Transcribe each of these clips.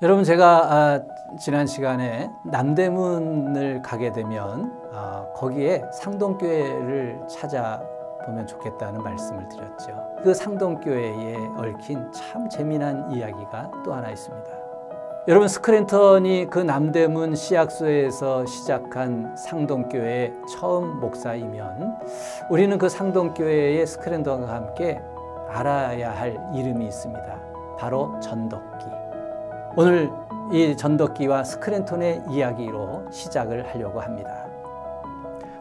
여러분, 제가 지난 시간에 남대문을 가게 되면 거기에 상동교회를 찾아보면 좋겠다는 말씀을 드렸죠. 그 상동교회에 얽힌 참 재미난 이야기가 또 하나 있습니다. 여러분, 스크랜턴이 그 남대문 시약소에서 시작한 상동교회의 처음 목사이면 우리는 그 상동교회의 스크랜턴과 함께 알아야 할 이름이 있습니다. 바로 전덕기. 오늘 이 전덕기와 스크랜턴의 이야기로 시작을 하려고 합니다.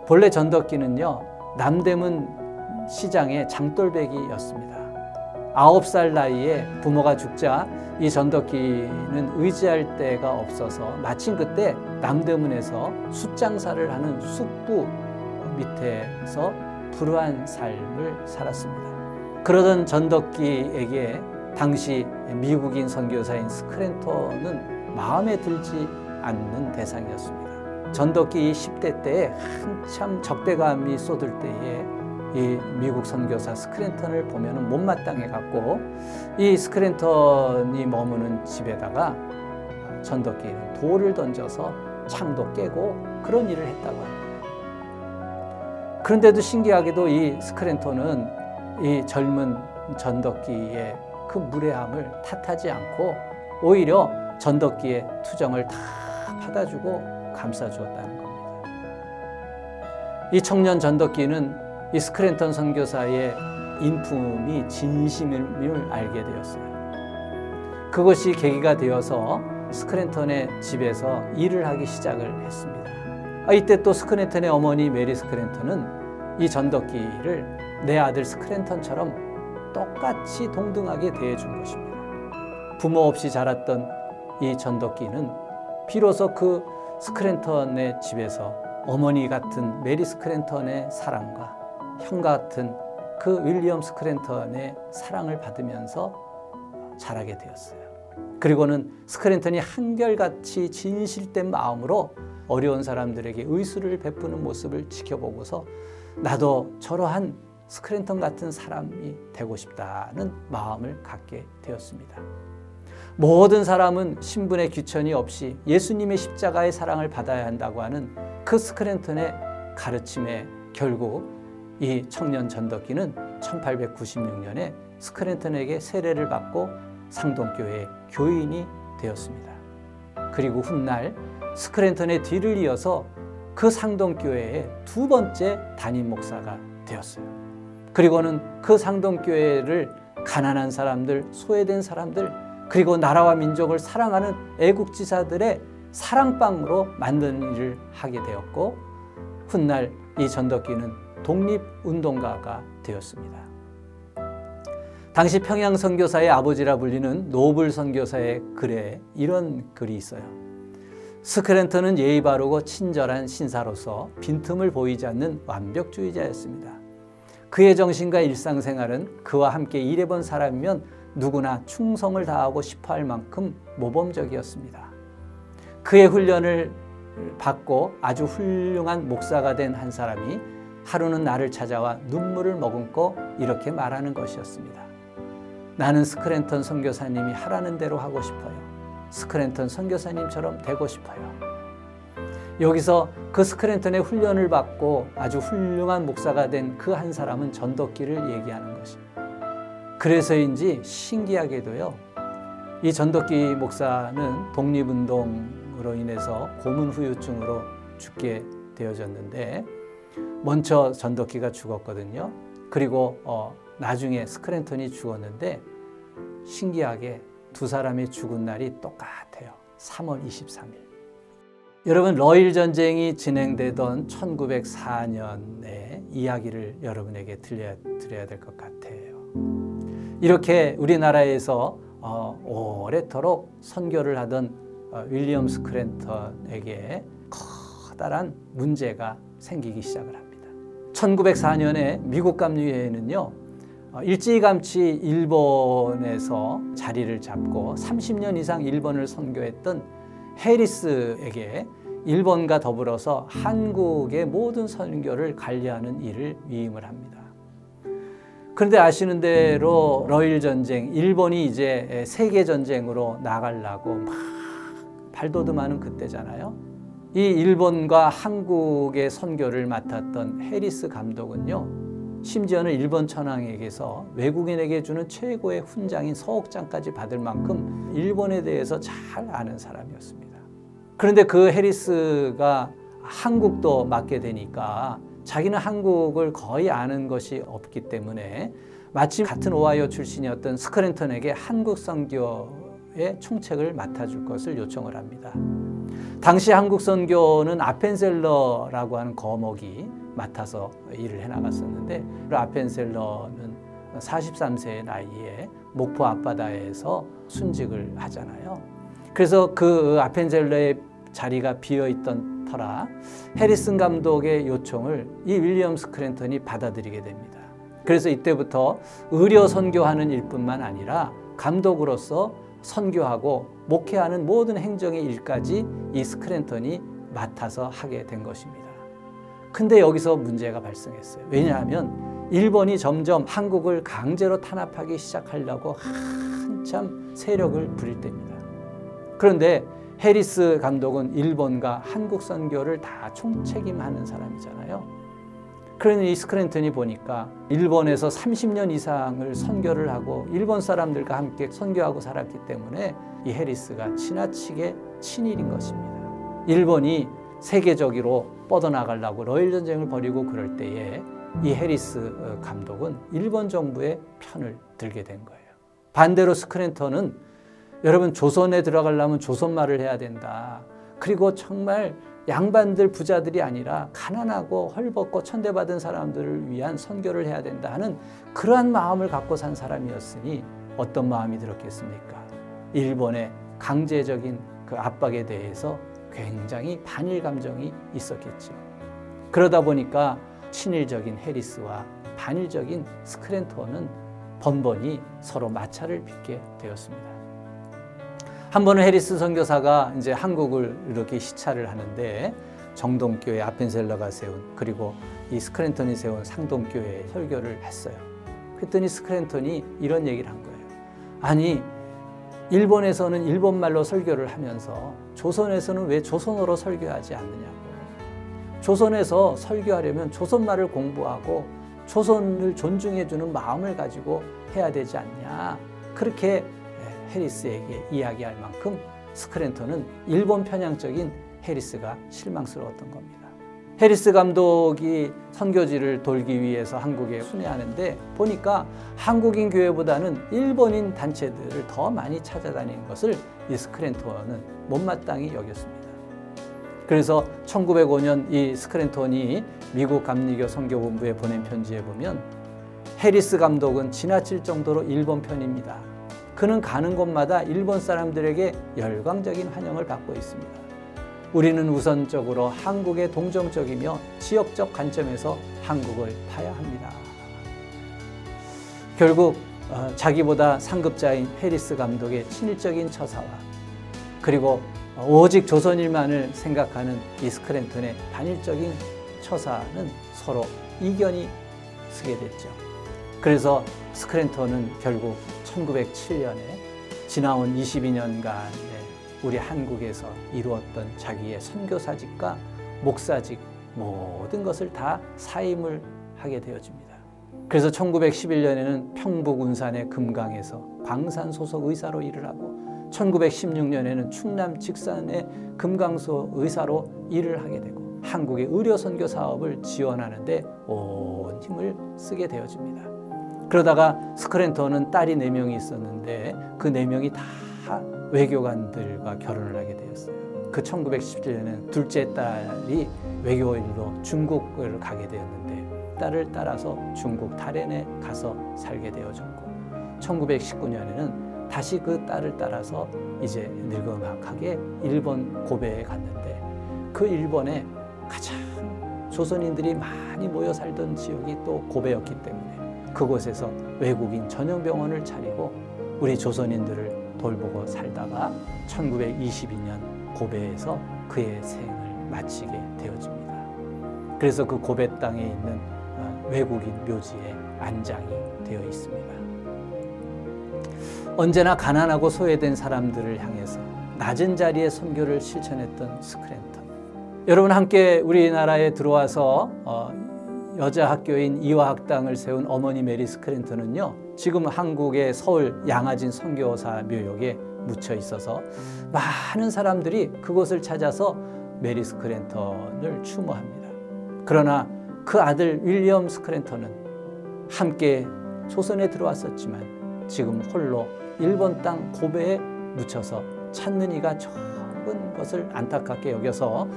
본래 전덕기는요, 남대문 시장의 장돌배기였습니다. 9살 나이에 부모가 죽자 이 전덕기는 의지할 데가 없어서 마침 그때 남대문에서 숯장사를 하는 숯부 밑에서 불우한 삶을 살았습니다. 그러던 전덕기에게 당시 미국인 선교사인 스크랜턴은 마음에 들지 않는 대상이었습니다. 전덕기 10대 때에 한참 적대감이 쏟을 때에 이 미국 선교사 스크랜턴을 보면 못마땅해 갖고 이 스크랜턴이 머무는 집에다가 전덕기는 돌을 던져서 창도 깨고 그런 일을 했다고 합니다. 그런데도 신기하게도 이 스크랜턴은 이 젊은 전덕기의 그 무례함을 탓하지 않고 오히려 전덕기의 투정을 다 받아주고 감싸주었다는 겁니다. 이 청년 전덕기는 이 스크랜턴 선교사의 인품이 진심임을 알게 되었어요. 그것이 계기가 되어서 스크랜턴의 집에서 일을 하기 시작을 했습니다. 이때 또 스크랜턴의 어머니 메리 스크랜턴은 이 전덕기를 내 아들 스크랜턴처럼 똑같이 동등하게 대해준 것입니다. 부모 없이 자랐던 이 전덕기는 비로소 그 스크랜턴의 집에서 어머니 같은 메리 스크랜턴의 사랑과 형 같은 그 윌리엄 스크랜턴의 사랑을 받으면서 자라게 되었어요. 그리고는 스크랜턴이 한결같이 진실된 마음으로 어려운 사람들에게 의술을 베푸는 모습을 지켜보고서 나도 저러한 스크랜턴 같은 사람이 되고 싶다는 마음을 갖게 되었습니다. 모든 사람은 신분의 귀천이 없이 예수님의 십자가의 사랑을 받아야 한다고 하는 그 스크랜턴의 가르침에 결국 이 청년 전덕기는 1896년에 스크랜턴에게 세례를 받고 상동교회 교인이 되었습니다. 그리고 훗날 스크랜턴의 뒤를 이어서 그 상동교회의 두 번째 담임 목사가 되었어요. 그리고는 그 상동교회를 가난한 사람들, 소외된 사람들, 그리고 나라와 민족을 사랑하는 애국지사들의 사랑방으로 만드는 일을 하게 되었고 훗날 이 전덕기는 독립운동가가 되었습니다. 당시 평양 선교사의 아버지라 불리는 노블 선교사의 글에 이런 글이 있어요. 스크랜턴은 예의 바르고 친절한 신사로서 빈틈을 보이지 않는 완벽주의자였습니다. 그의 정신과 일상생활은 그와 함께 일해본 사람이면 누구나 충성을 다하고 싶어할 만큼 모범적이었습니다. 그의 훈련을 받고 아주 훌륭한 목사가 된 한 사람이 하루는 나를 찾아와 눈물을 머금고 이렇게 말하는 것이었습니다. 나는 스크랜턴 선교사님이 하라는 대로 하고 싶어요. 스크랜턴 선교사님처럼 되고 싶어요. 여기서 그 스크랜턴의 훈련을 받고 아주 훌륭한 목사가 된 그 한 사람은 전덕기를 얘기하는 것입니다. 그래서인지 신기하게도요, 이 전덕기 목사는 독립운동으로 인해서 고문후유증으로 죽게 되어졌는데 먼저 전덕기가 죽었거든요. 그리고 나중에 스크랜턴이 죽었는데 신기하게 두 사람이 죽은 날이 똑같아요. 3월 23일. 여러분, 러일 전쟁이 진행되던 1904년의 이야기를 여러분에게 드려야 될 것 같아요. 이렇게 우리나라에서 오래도록 선교를 하던 윌리엄 스크랜턴에게 커다란 문제가 생기기 시작을 합니다. 1904년에 미국 감리회에는요, 일찌감치 일본에서 자리를 잡고 30년 이상 일본을 선교했던 해리스에게 일본과 더불어서 한국의 모든 선교를 관리하는 일을 위임을 합니다. 그런데 아시는 대로 러일 전쟁, 일본이 이제 세계 전쟁으로 나가려고 막 발돋움하는 그때잖아요. 이 일본과 한국의 선교를 맡았던 해리스 감독은요, 심지어는 일본 천황에게서 외국인에게 주는 최고의 훈장인 서옥장까지 받을 만큼 일본에 대해서 잘 아는 사람이었습니다. 그런데 그 해리스가 한국도 맡게 되니까 자기는 한국을 거의 아는 것이 없기 때문에 마침 같은 오하이오 출신이었던 스크랜턴에게 한국 선교의 총책을 맡아줄 것을 요청을 합니다. 당시 한국 선교는 아펜셀러라고 하는 거목이 맡아서 일을 해나갔었는데, 그 아펜셀러는 43세의 나이에 목포 앞바다에서 순직을 하잖아요. 그래서 그 아펜셀러의 자리가 비어있던 터라 해리슨 감독의 요청을 이 윌리엄 스크랜턴이 받아들이게 됩니다. 그래서 이때부터 의료 선교하는 일뿐만 아니라 감독으로서 선교하고 목회하는 모든 행정의 일까지 이 스크랜턴이 맡아서 하게 된 것입니다. 근데 여기서 문제가 발생했어요. 왜냐하면 일본이 점점 한국을 강제로 탄압하기 시작하려고 한참 세력을 부릴 때입니다. 그런데 해리스 감독은 일본과 한국 선교를 다 총책임하는 사람이잖아요. 그러니 이 스크랜턴이 보니까 일본에서 30년 이상을 선교를 하고 일본 사람들과 함께 선교하고 살았기 때문에 이 해리스가 지나치게 친일인 것입니다. 일본이 세계적으로 뻗어나가려고 러일 전쟁을 벌이고 그럴 때에 이 해리스 감독은 일본 정부의 편을 들게 된 거예요. 반대로 스크랜턴은 여러분, 조선에 들어가려면 조선말을 해야 된다. 그리고 정말 양반들 부자들이 아니라 가난하고 헐벗고 천대받은 사람들을 위한 선교를 해야 된다 하는 그러한 마음을 갖고 산 사람이었으니 어떤 마음이 들었겠습니까? 일본의 강제적인 그 압박에 대해서 굉장히 반일 감정이 있었겠죠. 그러다 보니까 친일적인 해리스와 반일적인 스크랜턴은 번번이 서로 마찰을 빚게 되었습니다. 한 번은 해리스 선교사가 이제 한국을 이렇게 시찰을 하는데 정동교회 아펜셀러가 세운, 그리고 이 스크랜턴이 세운 상동교회에 설교를 했어요. 그랬더니 스크랜턴이 이런 얘기를 한 거예요. 아니, 일본에서는 일본말로 설교를 하면서 조선에서는 왜 조선어로 설교하지 않느냐고. 조선에서 설교하려면 조선말을 공부하고 조선을 존중해주는 마음을 가지고 해야 되지 않냐. 그렇게 해리스에게 이야기할 만큼 스크랜턴은 일본 편향적인 해리스가 실망스러웠던 겁니다. 해리스 감독이 선교지를 돌기 위해서 한국에 순회하는데 보니까 한국인 교회보다는 일본인 단체들을 더 많이 찾아다니는 것을 이 스크랜턴은 못마땅히 여겼습니다. 그래서 1905년 이 스크랜턴이 미국 감리교 선교본부에 보낸 편지에 보면 해리스 감독은 지나칠 정도로 일본 편입니다. 그는 가는 곳마다 일본 사람들에게 열광적인 환영을 받고 있습니다. 우리는 우선적으로 한국에 동정적이며 지역적 관점에서 한국을 봐야 합니다. 결국 자기보다 상급자인 해리스 감독의 친일적인 처사와 그리고 오직 조선일만을 생각하는 이 스크랜턴의 반일적인 처사는 서로 이견이 서게 됐죠. 그래서 스크랜턴은 결국 1907년에 지나온 22년간의 우리 한국에서 이루었던 자기의 선교사직과 목사직 모든 것을 다 사임을 하게 되어집니다. 그래서 1911년에는 평북 운산의 금강에서 광산 소속 의사로 일을 하고 1916년에는 충남 직산의 금강소 의사로 일을 하게 되고 한국의 의료 선교 사업을 지원하는 데 온 힘을 쓰게 되어집니다. 그러다가 스크랜턴은 딸이 4명이 있었는데 그 4명이 다 외교관들과 결혼을 하게 되었어요. 그 1917년에는 둘째 딸이 외교일로 중국을 가게 되었는데 딸을 따라서 중국 다롄에 가서 살게 되어졌고 1919년에는 다시 그 딸을 따라서 이제 늙어막하게 일본 고베에 갔는데 그 일본에 가장 조선인들이 많이 모여 살던 지역이 또 고베였기 때문에 그곳에서 외국인 전용 병원을 차리고 우리 조선인들을 돌보고 살다가 1922년 고베에서 그의 생을 마치게 되어집니다. 그래서 그 고베 땅에 있는 외국인 묘지에 안장이 되어 있습니다. 언제나 가난하고 소외된 사람들을 향해서 낮은 자리에 선교를 실천했던 스크랜턴. 여러분 함께 우리나라에 들어와서 여자 학교인 이화학당을 세운 어머니 메리 스크랜턴은요, 지금 한국의 서울 양화진 선교사 묘역에 묻혀 있어서 많은 사람들이 그곳을 찾아서 메리 스크랜턴을 추모합니다. 그러나 그 아들 윌리엄 스크랜턴은 함께 조선에 들어왔었지만 지금 홀로 일본 땅 고베에 묻혀서 찾는 이가 적은 것을 안타깝게 여겨서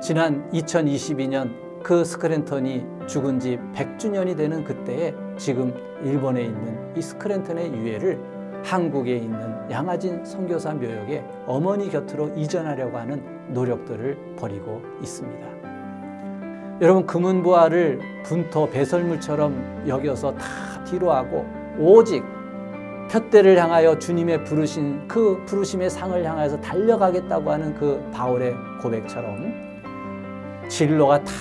지난 2022년 그 스크랜턴이 죽은 지 100주년이 되는 그때에 지금 일본에 있는 이 스크랜턴의 유해를 한국에 있는 양화진 선교사 묘역에 어머니 곁으로 이전하려고 하는 노력들을 벌이고 있습니다. 여러분, 금은보화를 분토 배설물처럼 여겨서 다 뒤로하고 오직 푯대를 향하여 주님의 부르신 그 부르심의 상을 향해서 달려가겠다고 하는 그 바울의 고백처럼 진로가 다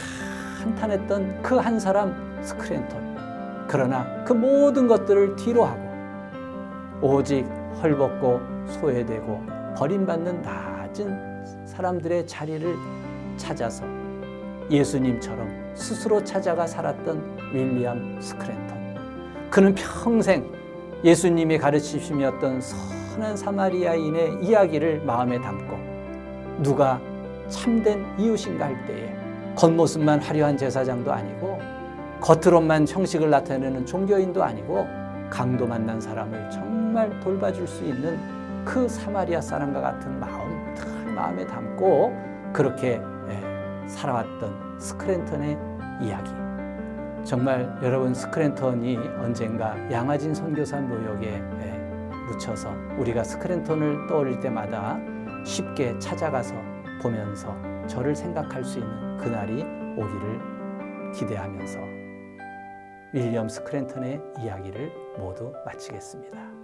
한탄했던 그 한 사람 스크랜턴. 그러나 그 모든 것들을 뒤로하고 오직 헐벗고 소외되고 버림받는 낮은 사람들의 자리를 찾아서 예수님처럼 스스로 찾아가 살았던 윌리엄 스크랜턴. 그는 평생 예수님이 가르치심이었던 선한 사마리아인의 이야기를 마음에 담고 누가 참된 이웃인가 할 때에 겉모습만 화려한 제사장도 아니고 겉으로만 형식을 나타내는 종교인도 아니고 강도 만난 사람을 정말 돌봐줄 수 있는 그 사마리아 사람과 같은 마음 늘 마음에 담고 그렇게 살아왔던 스크랜턴의 이야기. 정말 여러분, 스크랜턴이 언젠가 양화진 선교사 묘역에 묻혀서 우리가 스크랜턴을 떠올릴 때마다 쉽게 찾아가서 보면서 저를 생각할 수 있는 그날이 오기를 기대하면서 윌리엄 스크랜턴의 이야기를 모두 마치겠습니다.